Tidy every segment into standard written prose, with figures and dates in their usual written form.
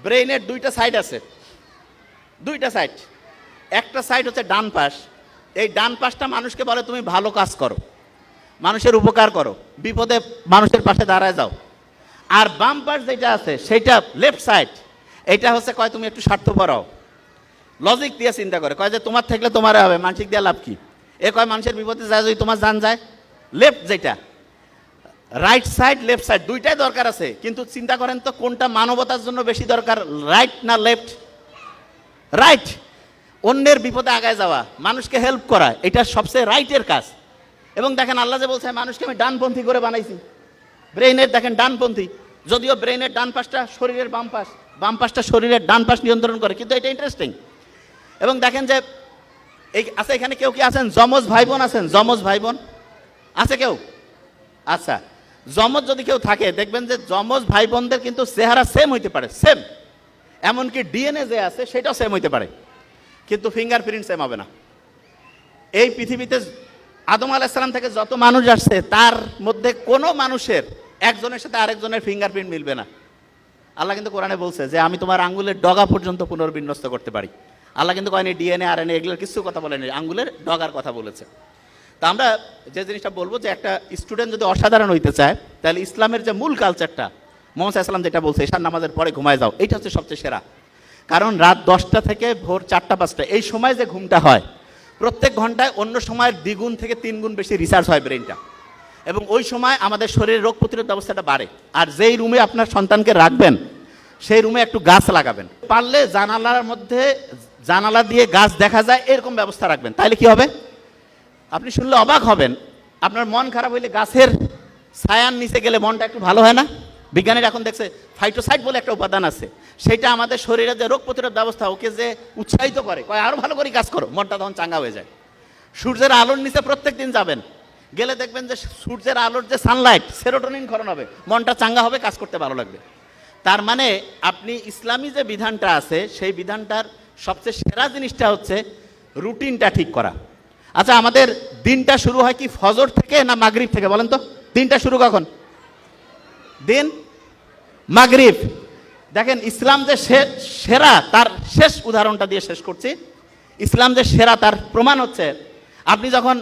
ব্রেইনের দুইটা সাইড আছে, দুইটা সাইড। একটা সাইড হচ্ছে ডান পাশ। এই ডান পাশটা মানুষকে বলে তুমি ভালো কাজ করো, মানুষের উপকার করো, বিপদে মানুষের পাশে দাঁড়ায় যাও। আর বাম পাশ যেটা আছে সেইটা লেফট সাইড, এইটা হচ্ছে কয় তুমি একটু স্বার্থপর হও, লজিক দিয়ে চিন্তা করে, কয় যে তোমার থাকলে তোমার হবে, মানসিক দিয়ে লাভ কি। এ কয় মানুষের বিপদে যায় যদি তোমার জান যায়। লেফট যেটা, রাইট সাইড লেফট সাইড দুইটাই দরকার আছে, কিন্তু চিন্তা করেন তো কোনটা মানবতার জন্য বেশি দরকার, রাইট না লেফট? রাইট। অন্যের বিপদে আগায় যাওয়া, মানুষকে হেল্প করা, এটা সবচেয়ে রাইটের কাজ। এবং দেখেন আল্লাহ যে বলছে মানুষকে আমি ডানপন্থী করে বানাইছি, ব্রেইনের দেখেন ডানপন্থী, যদিও ব্রেইনের ডান পাশটা শরীরের বাম পাশ, বাম পাশটা শরীরের ডান পাশ নিয়ন্ত্রণ করে, কিন্তু এটা ইন্টারেস্টিং। এবং দেখেন যে এই আছে এখানে কেউ কি আছেন যমজ ভাই বোন আছেন? যমজ ভাই বোন আছে কেউ? আচ্ছা, যমজ যদি কেউ থাকে দেখবেন যে যমজ ভাই বোনদের কিন্তু চেহারা সেম হইতে পারে, সেম, এমনকি ডিএনএ যে আছে সেটাও সেম হইতে পারে, কিন্তু ফিঙ্গারপ্রিন্ট সেম হবে না। এই পৃথিবীতে আদম আলাইহিস সালাম থেকে যত মানুষ আসছে তার মধ্যে কোনো মানুষের একজনের সাথে আরেকজনের ফিঙ্গারপ্রিন্ট মিলবে না। আল্লাহ কিন্তু কোরআনে বলছে যে আমি তোমার আঙ্গুলের ডগা পর্যন্ত পুনর্বিন্যস্ত করতে পারি। আল্লাহ কিন্তু কয়নি ডিএনএ আর এনএ এগুলোর কিছু কথা বলেনি, আঙ্গুলের ডগার কথা বলেছে। তা আমরা যে জিনিসটা বলবো যে একটা স্টুডেন্ট যদি অসাধারণ হইতে চায় তাহলে ইসলামের যে মূল কালচারটা মুহাম্মদ সাল্লাল্লাহু আলাইহি ওয়াসাল্লাম যেটা বলছে ঈশার নামাজের পরে ঘুমায় যাও, এইটা হচ্ছে সবচেয়ে সেরা। কারণ রাত 10টা থেকে ভোর 4টা-5টা এই সময় যে ঘুমটা হয় প্রত্যেক ঘন্টায় অন্য সময়ের দ্বিগুণ থেকে 3 গুণ বেশি রিসার্চ হয় ব্রেনটা, এবং ওই সময় আমাদের শরীরের রোগ প্রতিরোধ ব্যবস্থাটা বাড়ে। আর যেই রুমে আপনার সন্তানকে রাখবেন সেই রুমে একটু গাছ লাগাবেন, পারলে জানালার মধ্যে জানালা দিয়ে গাছ দেখা যায় এরকম ব্যবস্থা রাখবেন, তাইলে কি হবে আপনি শুনলে অবাক হবেন। আপনার মন খারাপ হইলে গাছের ছায়ার নিচে গেলে মনটা একটু ভালো হয় না? বিজ্ঞানীরা এখন দেখছে ফাইটোসাইট বলে একটা উপাদান আছে, সেটা আমাদের শরীরের যে রোগ প্রতিরোধ ব্যবস্থা ওকে যে উৎসাহিত করে, কয় আরো ভালো করে কাজ করো, মনটা তখন চাঙ্গা হয়ে যায়। সূর্যের আলোর নিচে প্রত্যেক দিন যাবেন, গেলে দেখবেন যে সূর্যের আলোর যে সানলাইট সেরোটোনিন ক্ষরণ হবে, মনটা চাঙ্গা হবে, কাজ করতে ভালো লাগবে। তার মানে আপনি ইসলামী যে বিধানটা আছে সেই বিধানটার সবচেয়ে সেরা জিনিসটা হচ্ছে রুটিনটা ঠিক করা। আচ্ছা, আমাদের দিনটা শুরু হয় কি ফজর থেকে না মাগরিব থেকে বলেন তো? দিনটা শুরু কখন? দিন মাগরিব। দেখেন ইসলাম যে সেরা তার শেষ উদাহরণটা দিয়ে শেষ করছি। ইসলাম যে সেরা তার প্রমাণ হচ্ছে আপনি যখন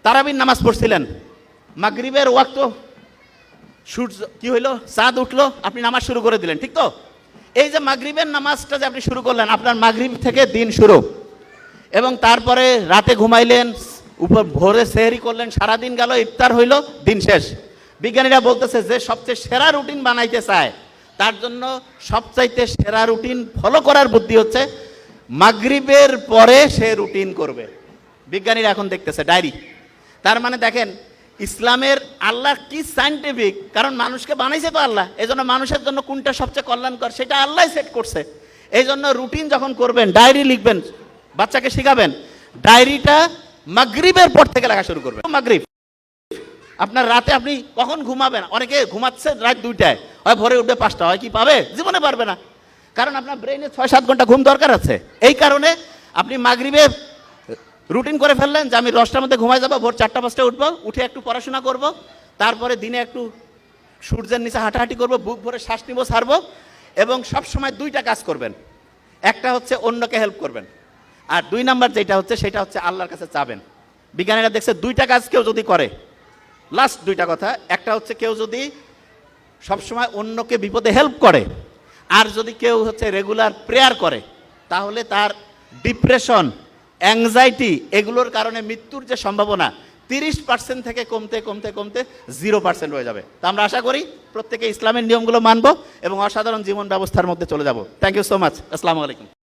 তারাবির নামাজ পড়ছিলেন, মাগরিবের ওয়াক্ত সূর্য কি হইলো, চাঁদ উঠলো, আপনি নামাজ শুরু করে দিলেন, ঠিক তো? এই যে মাগরিবের নামাজটা যে আপনি শুরু করলেন, আপনার মাগরিব থেকে দিন শুরু, এবং তারপরে রাতে ঘুমাইলেন, উপর ভোরে সেহরি করলেন, সারাদিন গেল, ইফতার হইল, দিন শেষ। বিজ্ঞানীরা বলতেছে যে সবচেয়ে সেরা রুটিন বানাইতে চায় তার জন্য সবচাইতে সেরা রুটিন ফলো করার বুদ্ধি হচ্ছে মাগরিবের পরে সে রুটিন করবে। বিজ্ঞানীরা এখন দেখতেছে ডায়েরি। তার মানে দেখেন ইসলামের আল্লাহ কি সায়েন্টিফিক, কারণ মানুষকে বানাইছে তো আল্লাহ, এই জন্য মানুষের জন্য কোনটা সবচেয়ে কল্যাণকর সেটা আল্লাহ সেট করছে। এই জন্য রুটিন যখন করবেন, ডায়েরি লিখবেন, বাচ্চাকে শেখাবেন, ডায়েরিটা মাগরিবের পর থেকে লেখা শুরু করবেন। মাগরিব আপনার রাতে আপনি কখন ঘুমাবেন? অনেকে ঘুমাচ্ছে রাত 2টায়, হয় ভোরে উঠবে 5টা, হয় কি পাবে? জীবনে পারবে না, কারণ আপনার ব্রেইনে 6-7 ঘন্টা ঘুম দরকার আছে। এই কারণে আপনি মাগরিবে রুটিন করে ফেললেন যে আমি 10টার মধ্যে ঘুমাই যাবো, ভোর 4টা-5টায় উঠবো, উঠে একটু পড়াশোনা করব, তারপরে দিনে একটু সূর্যের নিচে হাঁটাহাঁটি করবো, বুক ভরে শ্বাস নিব, ছাড়বো, এবং সবসময় 2টা কাজ করবেন। একটা হচ্ছে অন্যকে হেল্প করবেন, আর 2 নাম্বার যেটা হচ্ছে সেটা হচ্ছে আল্লাহর কাছে চাবেন। বিজ্ঞানীরা দেখছে 2টা কাজ কেউ যদি করে, লাস্ট 2টা কথা, একটা হচ্ছে কেউ যদি সবসময় অন্যকে বিপদে হেল্প করে, আর যদি কেউ হচ্ছে রেগুলার প্রেয়ার করে, তাহলে তার ডিপ্রেশন, অ্যাংজাইটি এগুলোর কারণে মৃত্যুর যে সম্ভাবনা 30% থেকে কমতে কমতে কমতে 0% হয়ে যাবে। তা আমরা আশা করি প্রত্যেকে ইসলামের নিয়মগুলো মানবো এবং অসাধারণ জীবন ব্যবস্থার মধ্যে চলে যাব। Thank you so much. আসসালামু আলাইকুম।